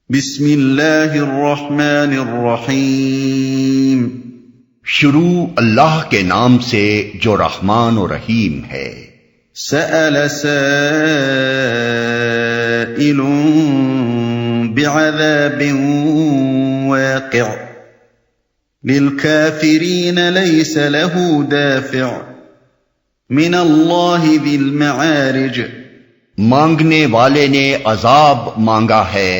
بسم اللہ الرحمن الرحیم۔ شروع اللہ کے نام سے جو رحمان و رحیم ہے۔ سأل سائل بعذاب واقع للكافرین لیس له دافع من اللہ ذی المعارج۔ مانگنے والے نے عذاب مانگا ہے،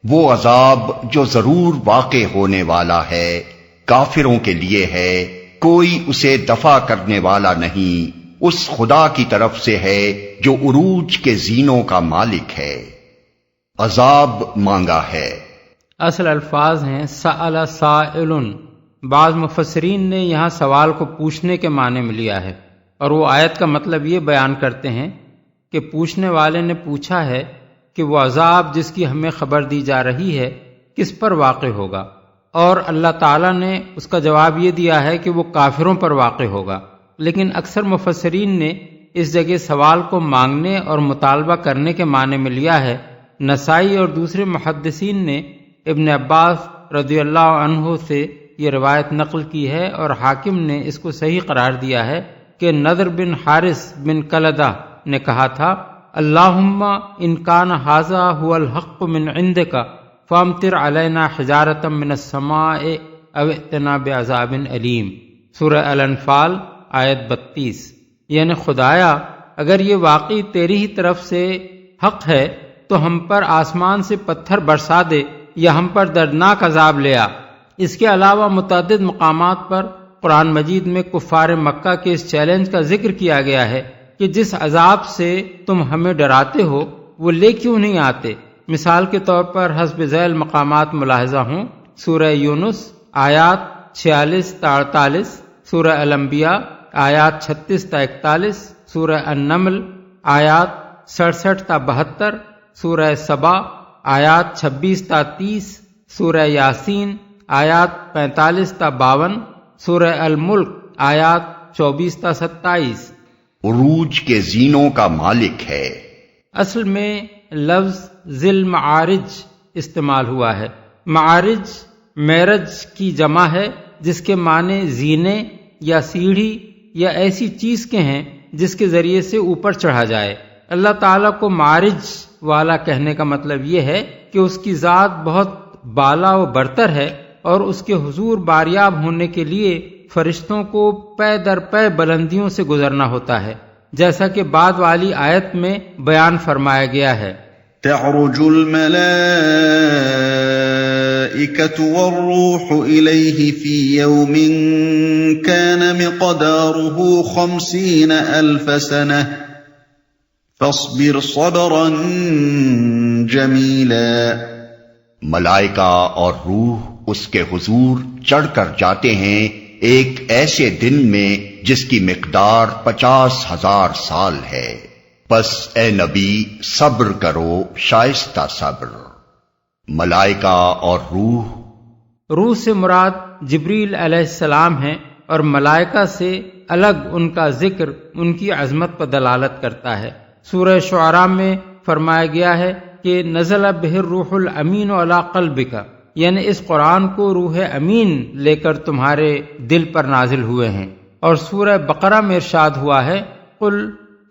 وہ عذاب جو ضرور واقع ہونے والا ہے، کافروں کے لیے ہے، کوئی اسے دفع کرنے والا نہیں، اس خدا کی طرف سے ہے جو عروج کے زینوں کا مالک ہے۔ عذاب مانگا ہے، اصل الفاظ ہیں سأل سائل۔ بعض مفسرین نے یہاں سوال کو پوچھنے کے معنی میں لیا ہے، اور وہ آیت کا مطلب یہ بیان کرتے ہیں کہ پوچھنے والے نے پوچھا ہے کہ وہ عذاب جس کی ہمیں خبر دی جا رہی ہے کس پر واقع ہوگا، اور اللہ تعالیٰ نے اس کا جواب یہ دیا ہے کہ وہ کافروں پر واقع ہوگا۔ لیکن اکثر مفسرین نے اس جگہ سوال کو مانگنے اور مطالبہ کرنے کے معنی میں لیا ہے۔ نسائی اور دوسرے محدثین نے ابن عباس رضی اللہ عنہ سے یہ روایت نقل کی ہے، اور حاکم نے اس کو صحیح قرار دیا ہے کہ نضر بن حارث بن کلدہ نے کہا تھا، اللہم ان کان ھذا ھو الحق من عندک فامطر علینا حجارۃ من السماء او ائتنا بعذاب علیم۔ سورہ الانفال آیت 32۔ یعنی خدایا اگر یہ واقعی تیری ہی طرف سے حق ہے تو ہم پر آسمان سے پتھر برسا دے یا ہم پر دردناک عذاب لے آ۔ اس کے علاوہ متعدد مقامات پر قرآن مجید میں کفار مکہ کے اس چیلنج کا ذکر کیا گیا ہے کہ جس عذاب سے تم ہمیں ڈراتے ہو وہ لے کیوں نہیں آتے۔ مثال کے طور پر حسب ذیل مقامات ملاحظہ ہوں، سورہ یونس آیات 46 تا 48، سورہ الانبیاء آیات 36 تا 41، سورہ النمل آیات 67 تا 72، سورہ سبا آیات 26 تا 30، سورہ یاسین آیات 45 تا 52، سورہ الملک آیات 24 تا 27۔ عروج کے زینوں کا مالک ہے۔ اصل میں لفظ ذی المعارج استعمال ہوا ہے۔ معارج معرج کی جمع ہے جس کے معنی زینے یا سیڑھی یا ایسی چیز کے ہیں جس کے ذریعے سے اوپر چڑھا جائے۔ اللہ تعالیٰ کو معارج والا کہنے کا مطلب یہ ہے کہ اس کی ذات بہت بالا و برتر ہے، اور اس کے حضور باریاب ہونے کے لیے فرشتوں کو پے در پے بلندیوں سے گزرنا ہوتا ہے، جیسا کہ بعد والی آیت میں بیان فرمایا گیا ہے، تعرج الملائکۃ والروح الیہ فی یوم کان مقدارہ 50,000 سنہ فاصبر صبرا جمیلا۔ ملائکہ اور روح اس کے حضور چڑھ کر جاتے ہیں ایک ایسے دن میں جس کی مقدار 50,000 سال ہے، پس اے نبی صبر کرو شائستہ صبر۔ ملائکہ اور روح سے مراد جبریل علیہ السلام ہیں، اور ملائکہ سے الگ ان کا ذکر ان کی عظمت پر دلالت کرتا ہے۔ سورہ شعراء میں فرمایا گیا ہے کہ نزل بہ الروح الامین علی قلبک، یعنی اس قرآن کو روح امین لے کر تمہارے دل پر نازل ہوئے ہیں۔ اور سورہ بقرہ میں ارشاد ہوا ہے، قل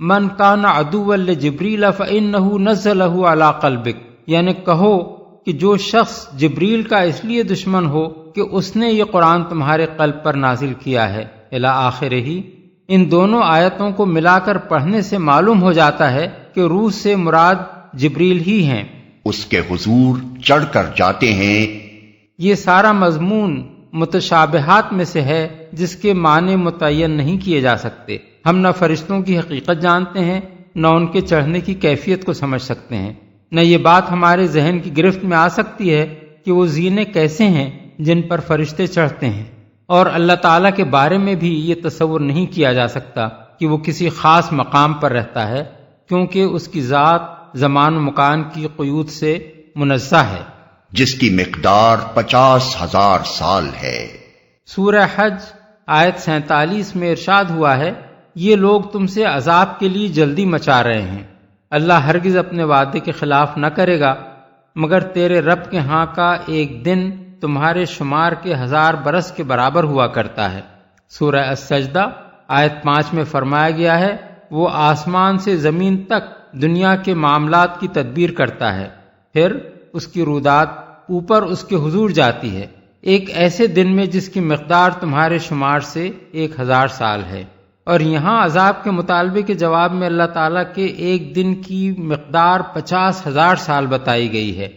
من کان عدوا لجبریل فانہ نزلہ علی قلبک، یعنی کہو کہ جو شخص جبریل کا اس لیے دشمن ہو کہ اس نے یہ قرآن تمہارے قلب پر نازل کیا ہے، الی آخرہ۔ ان دونوں آیتوں کو ملا کر پڑھنے سے معلوم ہو جاتا ہے کہ روح سے مراد جبریل ہی ہیں۔ اس کے حضور چڑھ کر جاتے ہیں۔ یہ سارا مضمون متشابہات میں سے ہے جس کے معنی متعین نہیں کیے جا سکتے۔ ہم نہ فرشتوں کی حقیقت جانتے ہیں، نہ ان کے چڑھنے کی کیفیت کو سمجھ سکتے ہیں، نہ یہ بات ہمارے ذہن کی گرفت میں آ سکتی ہے کہ وہ زینے کیسے ہیں جن پر فرشتے چڑھتے ہیں، اور اللہ تعالیٰ کے بارے میں بھی یہ تصور نہیں کیا جا سکتا کہ وہ کسی خاص مقام پر رہتا ہے، کیونکہ اس کی ذات زمان و مکان کی قیود سے منزہ ہے، جس کی مقدار 50,000 سال ہے۔ سورہ حج آیت 47 میں ارشاد ہوا ہے، یہ لوگ تم سے عذاب کے لیے جلدی مچا رہے ہیں، اللہ ہرگز اپنے وعدے کے خلاف نہ کرے گا، مگر تیرے رب کے ہاں کا ایک دن تمہارے شمار کے 1000 برس کے برابر ہوا کرتا ہے۔ سورہ السجدہ آیت 5 میں فرمایا گیا ہے، وہ آسمان سے زمین تک دنیا کے معاملات کی تدبیر کرتا ہے، پھر اس کی رودات اوپر اس کے حضور جاتی ہے، ایک ایسے دن میں جس کی مقدار تمہارے شمار سے 1000 سال ہے۔ اور یہاں عذاب کے مطالبے کے جواب میں اللہ تعالیٰ کے ایک دن کی مقدار 50,000 سال بتائی گئی ہے۔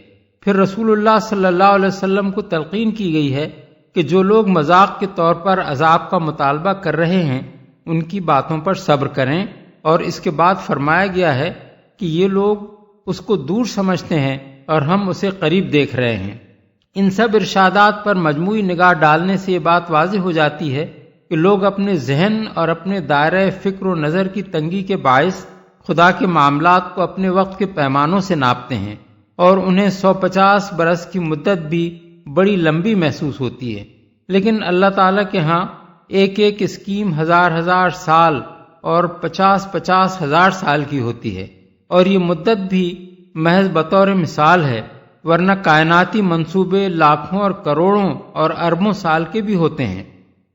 پھر رسول اللہ صلی اللہ علیہ وسلم کو تلقین کی گئی ہے کہ جو لوگ مذاق کے طور پر عذاب کا مطالبہ کر رہے ہیں ان کی باتوں پر صبر کریں، اور اس کے بعد فرمایا گیا ہے کہ یہ لوگ اس کو دور سمجھتے ہیں اور ہم اسے قریب دیکھ رہے ہیں۔ ان سب ارشادات پر مجموعی نگاہ ڈالنے سے یہ بات واضح ہو جاتی ہے کہ لوگ اپنے ذہن اور اپنے دائرۂ فکر و نظر کی تنگی کے باعث خدا کے معاملات کو اپنے وقت کے پیمانوں سے ناپتے ہیں، اور انہیں 150 برس کی مدت بھی بڑی لمبی محسوس ہوتی ہے، لیکن اللہ تعالیٰ کے ہاں ایک ایک اسکیم 1000 سال اور 50,000 سال کی ہوتی ہے، اور یہ مدت بھی محض بطور مثال ہے، ورنہ کائناتی منصوبے لاکھوں اور کروڑوں اور اربوں سال کے بھی ہوتے ہیں۔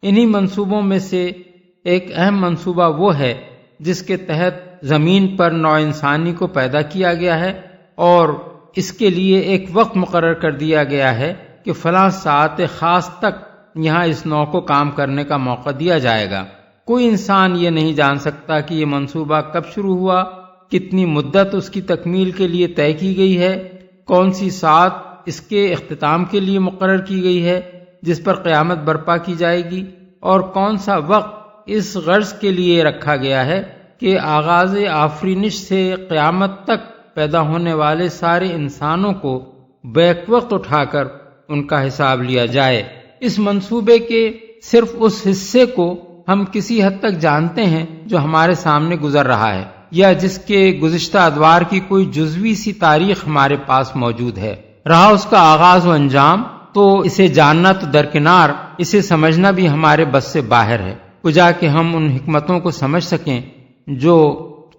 انہی منصوبوں میں سے ایک اہم منصوبہ وہ ہے جس کے تحت زمین پر نوع انسانی کو پیدا کیا گیا ہے، اور اس کے لیے ایک وقت مقرر کر دیا گیا ہے کہ فلاں ساعت خاص تک یہاں اس نوع کو کام کرنے کا موقع دیا جائے گا۔ کوئی انسان یہ نہیں جان سکتا کہ یہ منصوبہ کب شروع ہوا، کتنی مدت اس کی تکمیل کے لیے طے کی گئی ہے، کون سی ساعت اس کے اختتام کے لیے مقرر کی گئی ہے جس پر قیامت برپا کی جائے گی، اور کون سا وقت اس غرض کے لیے رکھا گیا ہے کہ آغاز آفرینش سے قیامت تک پیدا ہونے والے سارے انسانوں کو بیک وقت اٹھا کر ان کا حساب لیا جائے۔ اس منصوبے کے صرف اس حصے کو ہم کسی حد تک جانتے ہیں جو ہمارے سامنے گزر رہا ہے، یا جس کے گزشتہ ادوار کی کوئی جزوی سی تاریخ ہمارے پاس موجود ہے۔ رہا اس کا آغاز و انجام تو اسے جاننا تو درکنار، اسے سمجھنا بھی ہمارے بس سے باہر ہے، کجا کہ ہم ان حکمتوں کو سمجھ سکیں جو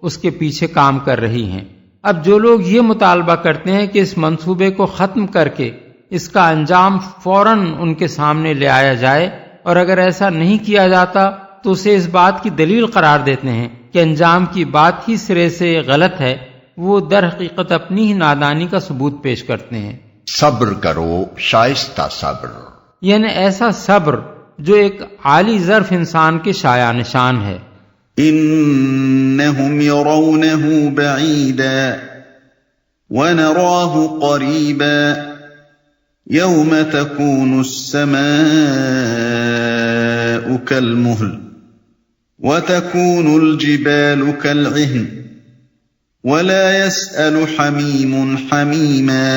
اس کے پیچھے کام کر رہی ہیں۔ اب جو لوگ یہ مطالبہ کرتے ہیں کہ اس منصوبے کو ختم کر کے اس کا انجام فوراً ان کے سامنے لے آیا جائے، اور اگر ایسا نہیں کیا جاتا تو اسے اس بات کی دلیل قرار دیتے ہیں کہ انجام کی بات ہی سرے سے غلط ہے، وہ در حقیقت اپنی ہی نادانی کا ثبوت پیش کرتے ہیں۔ صبر کرو شائستہ صبر، یعنی ایسا صبر جو ایک عالی ظرف انسان کے شایان نشان ہے۔ انہم یرونہ بعیدا ونراہ قریبا یوم تکون السماء کالمہل وتكون الجبال كالعهن ولا يسأل حميم حميما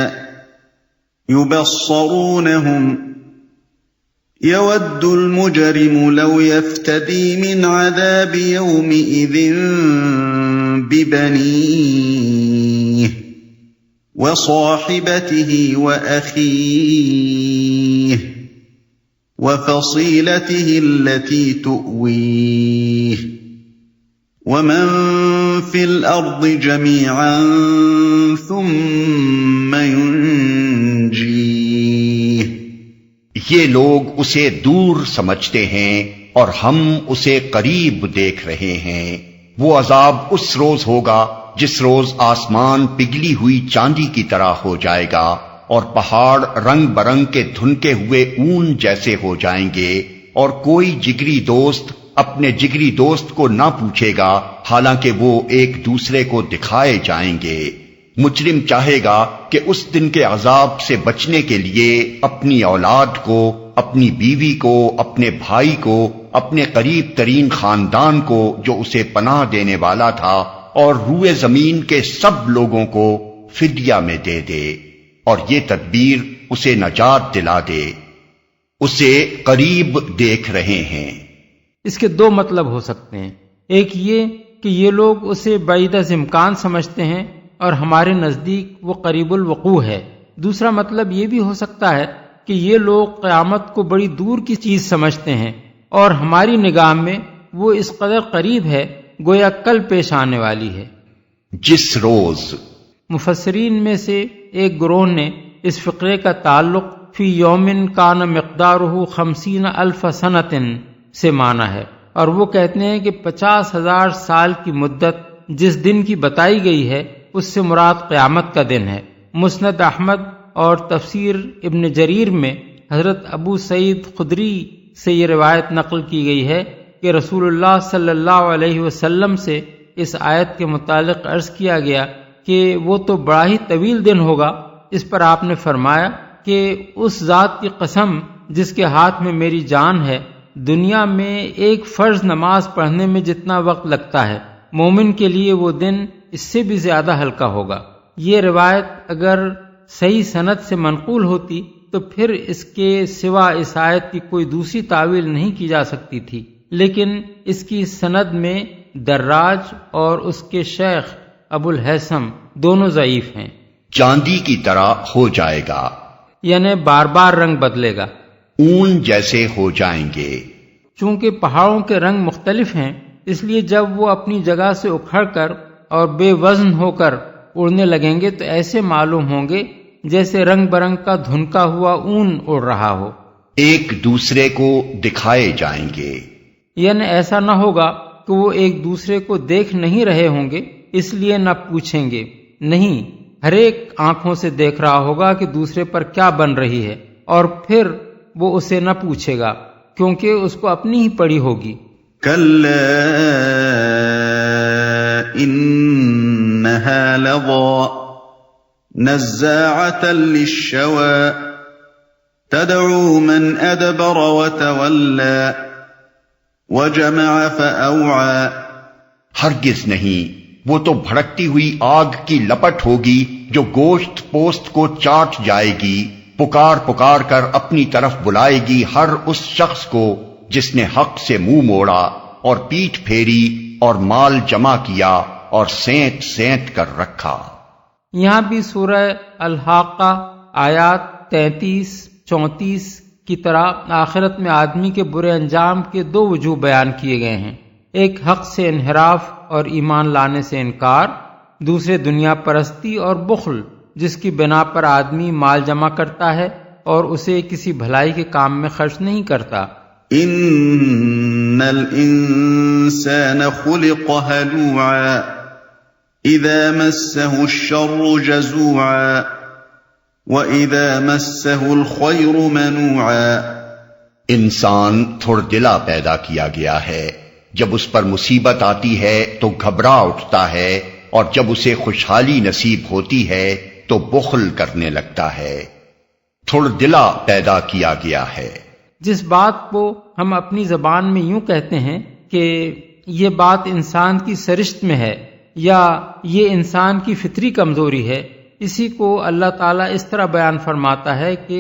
يبصرونهم يود المجرم لو يفتدي من عذاب يومئذ ببنيه وصاحبته وأخيه وفصيلته التي تؤويه ومن في الأرض جميعا ثم ينجيه۔ یہ لوگ اسے دور سمجھتے ہیں اور ہم اسے قریب دیکھ رہے ہیں۔ وہ عذاب اس روز ہوگا جس روز آسمان پگھلی ہوئی چاندی کی طرح ہو جائے گا اور پہاڑ رنگ برنگ کے دھنکے ہوئے اون جیسے ہو جائیں گے، اور کوئی جگری دوست اپنے جگری دوست کو نہ پوچھے گا حالانکہ وہ ایک دوسرے کو دکھائے جائیں گے۔ مجرم چاہے گا کہ اس دن کے عذاب سے بچنے کے لیے اپنی اولاد کو، اپنی بیوی کو، اپنے بھائی کو، اپنے قریب ترین خاندان کو جو اسے پناہ دینے والا تھا، اور روئے زمین کے سب لوگوں کو فدیہ میں دے دے، اور یہ تدبیر اسے نجات دلا دے۔ اسے قریب دیکھ رہے ہیں۔ اس کے دو مطلب ہو سکتے ہیں، ایک یہ کہ یہ لوگ اسے بعید از امکان سمجھتے ہیں اور ہمارے نزدیک وہ قریب الوقوع ہے۔ دوسرا مطلب یہ بھی ہو سکتا ہے کہ یہ لوگ قیامت کو بڑی دور کی چیز سمجھتے ہیں اور ہماری نگاہ میں وہ اس قدر قریب ہے گویا کل پیش آنے والی ہے۔ جس روز مفسرین میں سے ایک گروہ نے اس فقرے کا تعلق فی یومن کان مقدارہ 50,000 سنۃ سے مانا ہے، اور وہ کہتے ہیں کہ 50,000 سال کی مدت جس دن کی بتائی گئی ہے اس سے مراد قیامت کا دن ہے۔ مسند احمد اور تفسیر ابن جریر میں حضرت ابو سعید خدری سے یہ روایت نقل کی گئی ہے کہ رسول اللہ صلی اللہ علیہ وسلم سے اس آیت کے متعلق عرض کیا گیا کہ وہ تو بڑا ہی طویل دن ہوگا۔ اس پر آپ نے فرمایا کہ اس ذات کی قسم جس کے ہاتھ میں میری جان ہے، دنیا میں ایک فرض نماز پڑھنے میں جتنا وقت لگتا ہے، مومن کے لیے وہ دن اس سے بھی زیادہ ہلکا ہوگا۔ یہ روایت اگر صحیح سند سے منقول ہوتی تو پھر اس کے سوا اس آیت کی کوئی دوسری تعویل نہیں کی جا سکتی تھی، لیکن اس کی سند میں دراج اور اس کے شیخ ابو الہیثم دونوں ضعیف ہیں۔ چاندی کی طرح ہو جائے گا، یعنی بار بار رنگ بدلے گا، اون جیسے ہو جائیں گے۔ چونکہ پہاڑوں کے رنگ مختلف ہیں، اس لیے جب وہ اپنی جگہ سے اکھڑ کر اور بے وزن ہو کر اڑنے لگیں گے تو ایسے معلوم ہوں گے جیسے رنگ برنگ کا دھنکا ہوا اون اڑ رہا ہو، ایک دوسرے کو دکھائے جائیں گے۔ یعنی ایسا نہ ہوگا کہ وہ ایک دوسرے کو دیکھ نہیں رہے ہوں گے اس لیے نہ پوچھیں گے، نہیں، ہر ایک آنکھوں سے دیکھ رہا ہوگا کہ دوسرے پر کیا بن رہی ہے، اور پھر وہ اسے نہ پوچھے گا کیونکہ اس کو اپنی ہی پڑی ہوگی۔ كلا إنها لظى نزاعة للشوى تدعو من أدبر وتولى وجمع فأوعى۔ ہرگز نہیں، وہ تو بھڑکتی ہوئی آگ کی لپٹ ہوگی جو گوشت پوست کو چاٹ جائے گی، پکار پکار کر اپنی طرف بلائے گی ہر اس شخص کو جس نے حق سے منہ موڑا اور پیٹھ پھیری اور مال جمع کیا اور سینت سینت کر رکھا۔ یہاں بھی سورہ الحاقہ آیات 33-34 کی طرح آخرت میں آدمی کے برے انجام کے دو وجوہ بیان کیے گئے ہیں، ایک حق سے انحراف اور ایمان لانے سے انکار، دوسرے دنیا پرستی اور بخل جس کی بنا پر آدمی مال جمع کرتا ہے اور اسے کسی بھلائی کے کام میں خرچ نہیں کرتا۔ ان الانسان خلق هلوعا اذا مسه الشر جزوعا واذا مسه الخير منوعا۔ انسان تھوڑ دلا پیدا کیا گیا ہے، جب اس پر مصیبت آتی ہے تو گھبرا اٹھتا ہے، اور جب اسے خوشحالی نصیب ہوتی ہے تو بخل کرنے لگتا ہے۔ تھوڑ دلا پیدا کیا گیا ہے۔ جس بات کو ہم اپنی زبان میں یوں کہتے ہیں کہ یہ بات انسان کی سرشت میں ہے یا یہ انسان کی فطری کمزوری ہے، اسی کو اللہ تعالیٰ اس طرح بیان فرماتا ہے کہ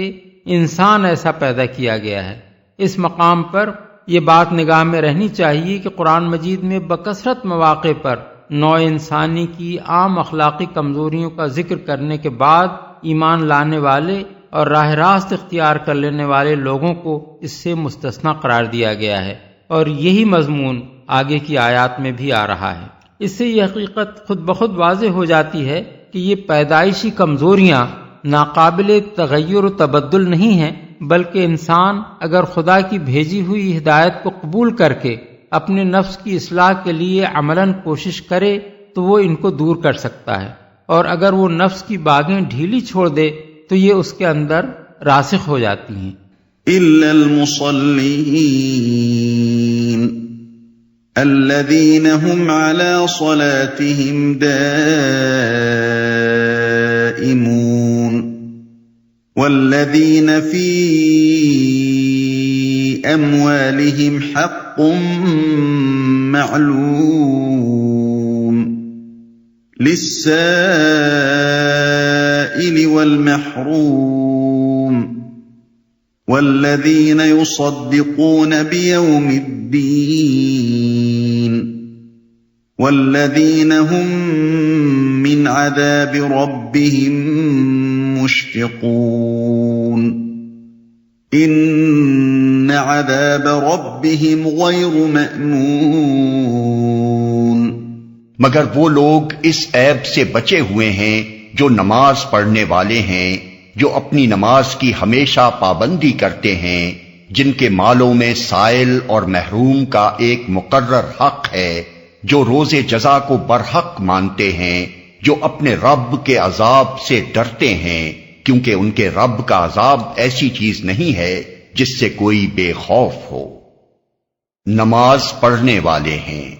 انسان ایسا پیدا کیا گیا ہے۔ اس مقام پر یہ بات نگاہ میں رہنی چاہیے کہ قرآن مجید میں بکثرت مواقع پر نوع انسانی کی عام اخلاقی کمزوریوں کا ذکر کرنے کے بعد ایمان لانے والے اور راہ راست اختیار کر لینے والے لوگوں کو اس سے مستثنی قرار دیا گیا ہے، اور یہی مضمون آگے کی آیات میں بھی آ رہا ہے۔ اس سے یہ حقیقت خود بخود واضح ہو جاتی ہے کہ یہ پیدائشی کمزوریاں ناقابل تغیر و تبدل نہیں ہیں، بلکہ انسان اگر خدا کی بھیجی ہوئی ہدایت کو قبول کر کے اپنے نفس کی اصلاح کے لیے عملاً کوشش کرے تو وہ ان کو دور کر سکتا ہے، اور اگر وہ نفس کی باغیں ڈھیلی چھوڑ دے تو یہ اس کے اندر راسخ ہو جاتی ہیں۔ إلا المصلين الذين هم على صلاتهم دائمون والذين في أموالهم حق معلوم للسائل والمحروم والذين يصدقون بيوم الدين والذين هم من عذاب ربهم مشفقون إن عذاب ربهم غير مأمون۔ مگر وہ لوگ اس عیب سے بچے ہوئے ہیں جو نماز پڑھنے والے ہیں، جو اپنی نماز کی ہمیشہ پابندی کرتے ہیں، جن کے مالوں میں سائل اور محروم کا ایک مقرر حق ہے، جو روز جزا کو برحق مانتے ہیں، جو اپنے رب کے عذاب سے ڈرتے ہیں، کیونکہ ان کے رب کا عذاب ایسی چیز نہیں ہے جس سے کوئی بے خوف ہو۔ نماز پڑھنے والے ہیں۔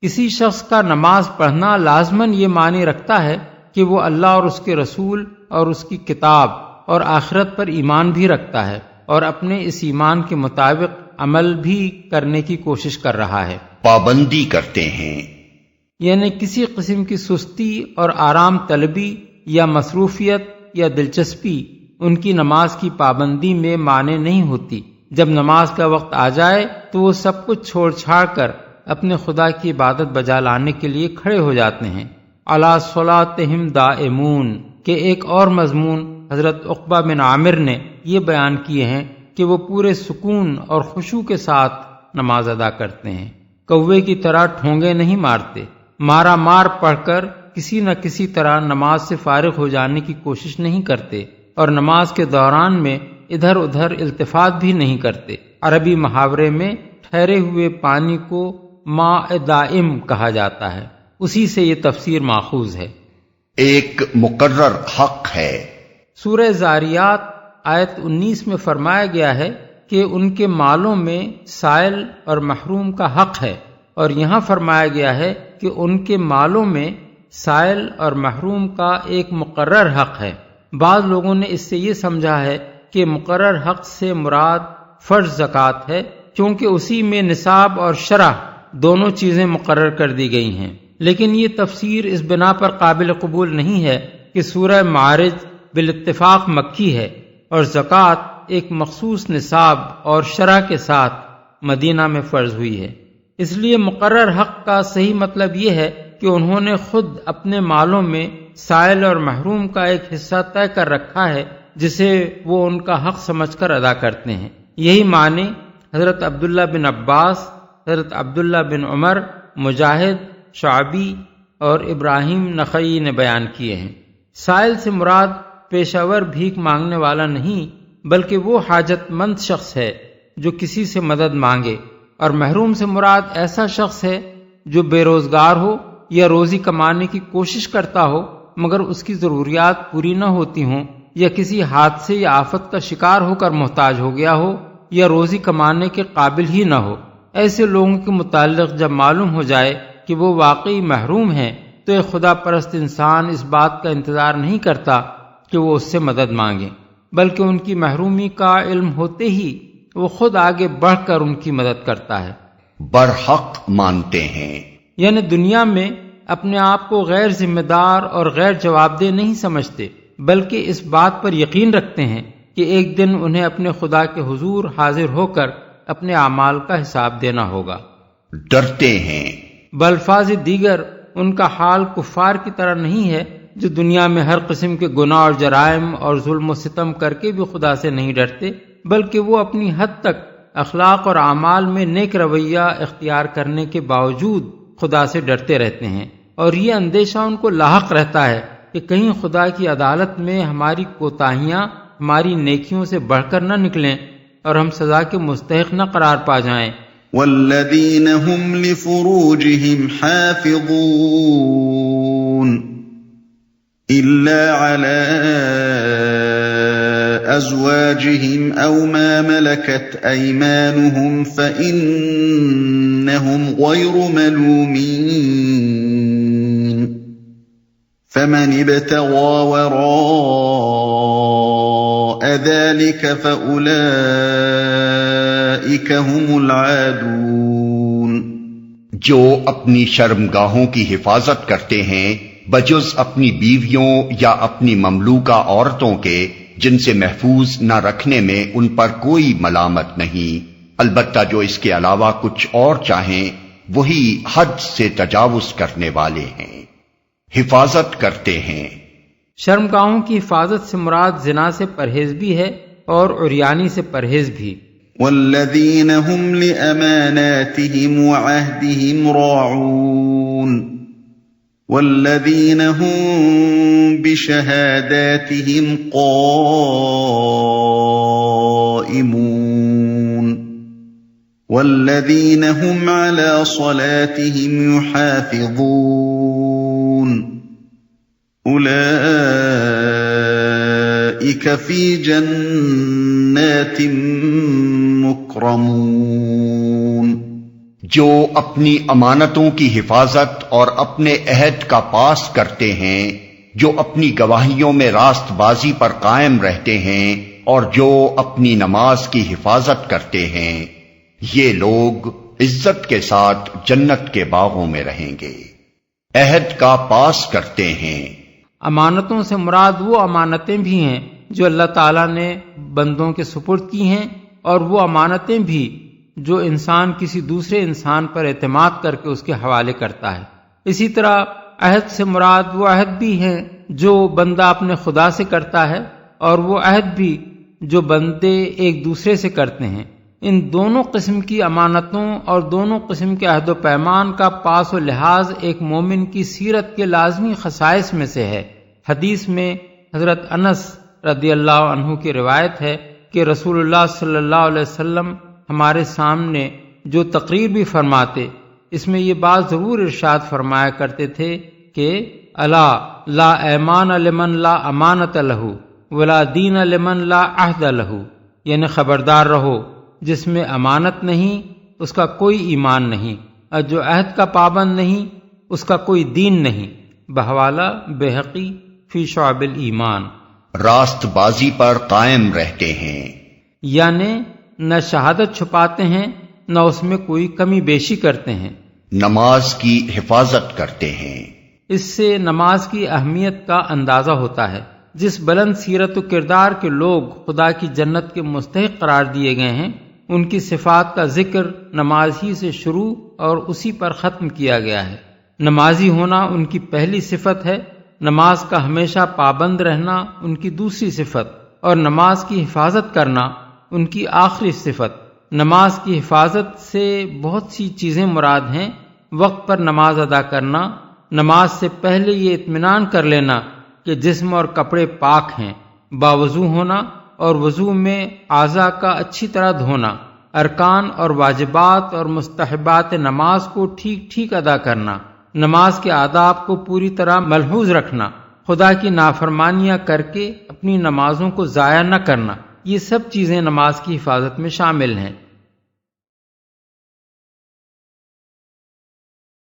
کسی شخص کا نماز پڑھنا لازماً یہ معنی رکھتا ہے کہ وہ اللہ اور اس کے رسول اور اس کی کتاب اور آخرت پر ایمان بھی رکھتا ہے اور اپنے اس ایمان کے مطابق عمل بھی کرنے کی کوشش کر رہا ہے۔ پابندی کرتے ہیں، یعنی کسی قسم کی سستی اور آرام طلبی یا مصروفیت یا دلچسپی ان کی نماز کی پابندی میں مانے نہیں ہوتی۔ جب نماز کا وقت آ جائے تو وہ سب کچھ چھوڑ چھاڑ کر اپنے خدا کی عبادت بجا لانے کے لیے کھڑے ہو جاتے ہیں۔ علی صلاتہم دائمون کے ایک اور مضمون حضرت عقبہ بن عامر نے یہ بیان کیے ہیں کہ وہ پورے سکون اور خشوع کے ساتھ نماز ادا کرتے ہیں، کوے کی طرح ٹھونگے نہیں مارتے، مارا مار پڑھ کر کسی نہ کسی طرح نماز سے فارغ ہو جانے کی کوشش نہیں کرتے اور نماز کے دوران میں ادھر ادھر التفات بھی نہیں کرتے۔ عربی محاورے میں ٹھہرے ہوئے پانی کو ماء دائم کہا جاتا ہے، اسی سے یہ تفسیر ماخوذ ہے۔ ایک مقرر حق ہے۔ سورہ زاریات آیت 19 میں فرمایا گیا ہے کہ ان کے مالوں میں سائل اور محروم کا حق ہے، اور یہاں فرمایا گیا ہے کہ ان کے مالوں میں سائل اور محروم کا ایک مقرر حق ہے۔ بعض لوگوں نے اس سے یہ سمجھا ہے کہ مقرر حق سے مراد فرض زکوٰۃ ہے، کیونکہ اسی میں نصاب اور شرح دونوں چیزیں مقرر کر دی گئی ہیں، لیکن یہ تفسیر اس بنا پر قابل قبول نہیں ہے کہ سورہ معارج بالاتفاق مکی ہے اور زکوٰۃ ایک مخصوص نصاب اور شرح کے ساتھ مدینہ میں فرض ہوئی ہے۔ اس لیے مقرر حق کا صحیح مطلب یہ ہے کہ انہوں نے خود اپنے مالوں میں سائل اور محروم کا ایک حصہ طے کر رکھا ہے جسے وہ ان کا حق سمجھ کر ادا کرتے ہیں۔ یہی معنی حضرت عبداللہ بن عباس، حضرت عبداللہ بن عمر، مجاہد، شعبی اور ابراہیم نخعی نے بیان کیے ہیں۔ سائل سے مراد پیشہ ور بھیک مانگنے والا نہیں بلکہ وہ حاجت مند شخص ہے جو کسی سے مدد مانگے، اور محروم سے مراد ایسا شخص ہے جو بے روزگار ہو یا روزی کمانے کی کوشش کرتا ہو مگر اس کی ضروریات پوری نہ ہوتی ہوں، یا کسی حادثے یا آفت کا شکار ہو کر محتاج ہو گیا ہو یا روزی کمانے کے قابل ہی نہ ہو۔ ایسے لوگوں کے متعلق جب معلوم ہو جائے کہ وہ واقعی محروم ہیں تو ایک خدا پرست انسان اس بات کا انتظار نہیں کرتا کہ وہ اس سے مدد مانگے، بلکہ ان کی محرومی کا علم ہوتے ہی وہ خود آگے بڑھ کر ان کی مدد کرتا ہے۔ برحق مانتے ہیں، یعنی دنیا میں اپنے آپ کو غیر ذمہ دار اور غیر جواب دہ نہیں سمجھتے، بلکہ اس بات پر یقین رکھتے ہیں کہ ایک دن انہیں اپنے خدا کے حضور حاضر ہو کر اپنے اعمال کا حساب دینا ہوگا۔ ڈرتے ہیں، بالفاظ دیگر ان کا حال کفار کی طرح نہیں ہے جو دنیا میں ہر قسم کے گناہ اور جرائم اور ظلم و ستم کر کے بھی خدا سے نہیں ڈرتے، بلکہ وہ اپنی حد تک اخلاق اور اعمال میں نیک رویہ اختیار کرنے کے باوجود خدا سے ڈرتے رہتے ہیں، اور یہ اندیشہ ان کو لاحق رہتا ہے کہ کہیں خدا کی عدالت میں ہماری کوتاہیاں ہماری نیکیوں سے بڑھ کر نہ نکلیں اور ہم سزا کے مستحق نہ قرار پا جائیں۔ والذین هم لفروجهم حافظون إلا على أزواجهم أو ما ملكت أيمانهم فإنهم غير ملومين فمن ابتغى وراء ذلك فأولئك هم العادون۔ جو اپنی شرمگاہوں کی حفاظت کرتے ہیں بجز اپنی بیویوں یا اپنی مملوکہ عورتوں کے جن سے محفوظ نہ رکھنے میں ان پر کوئی ملامت نہیں، البتہ جو اس کے علاوہ کچھ اور چاہیں وہی حد سے تجاوز کرنے والے ہیں۔ حفاظت کرتے ہیں، شرمگاہوں کی حفاظت سے مراد زنا سے پرہیز بھی ہے اور عریانی سے پرہیز بھی۔ والذین هم لأماناتهم وعهدهم راعون والذین هم بشہاداتهم قائمون والذین هم علی صلاتهم یحافظون اولئک فی جنات مکرمون، جو اپنی امانتوں کی حفاظت اور اپنے عہد کا پاس کرتے ہیں، جو اپنی گواہیوں میں راست بازی پر قائم رہتے ہیں اور جو اپنی نماز کی حفاظت کرتے ہیں، یہ لوگ عزت کے ساتھ جنت کے باغوں میں رہیں گے۔ عہد کا پاس کرتے ہیں، امانتوں سے مراد وہ امانتیں بھی ہیں جو اللہ تعالیٰ نے بندوں کے سپرد کی ہیں، اور وہ امانتیں بھی جو انسان کسی دوسرے انسان پر اعتماد کر کے اس کے حوالے کرتا ہے۔ اسی طرح عہد سے مراد وہ عہد بھی ہیں جو بندہ اپنے خدا سے کرتا ہے، اور وہ عہد بھی جو بندے ایک دوسرے سے کرتے ہیں۔ ان دونوں قسم کی امانتوں اور دونوں قسم کے عہد و پیمان کا پاس و لحاظ ایک مومن کی سیرت کے لازمی خصائص میں سے ہے۔ حدیث میں حضرت انس رضی اللہ عنہ کی روایت ہے کہ رسول اللہ صلی اللہ علیہ وسلم ہمارے سامنے جو تقریر بھی فرماتے، اس میں یہ بات ضرور ارشاد فرمایا کرتے تھے کہ الا لا ایمان لمن لا امانت لہ ولا دین لمن لا عہد لہ، یعنی خبردار رہو، جس میں امانت نہیں اس کا کوئی ایمان نہیں، اور جو عہد کا پابند نہیں اس کا کوئی دین نہیں۔ بحوالہ بہقی فی شعب الایمان۔ راست بازی پر قائم رہتے ہیں، یعنی نہ شہادت چھپاتے ہیں نہ اس میں کوئی کمی بیشی کرتے ہیں، نماز کی حفاظت کرتے ہیں۔ اس سے نماز کی اہمیت کا اندازہ ہوتا ہے۔ جس بلند سیرت و کردار کے لوگ خدا کی جنت کے مستحق قرار دیے گئے ہیں، ان کی صفات کا ذکر نماز ہی سے شروع اور اسی پر ختم کیا گیا ہے۔ نمازی ہونا ان کی پہلی صفت ہے، نماز کا ہمیشہ پابند رہنا ان کی دوسری صفت، اور نماز کی حفاظت کرنا ان کی آخری صفت۔ نماز کی حفاظت سے بہت سی چیزیں مراد ہیں۔ وقت پر نماز ادا کرنا، نماز سے پہلے یہ اطمینان کر لینا کہ جسم اور کپڑے پاک ہیں، باوضو ہونا اور وضو میں اعضاء کا اچھی طرح دھونا، ارکان اور واجبات اور مستحبات نماز کو ٹھیک ٹھیک ادا کرنا، نماز کے آداب کو پوری طرح ملحوظ رکھنا، خدا کی نافرمانیاں کر کے اپنی نمازوں کو ضائع نہ کرنا، یہ سب چیزیں نماز کی حفاظت میں شامل ہیں۔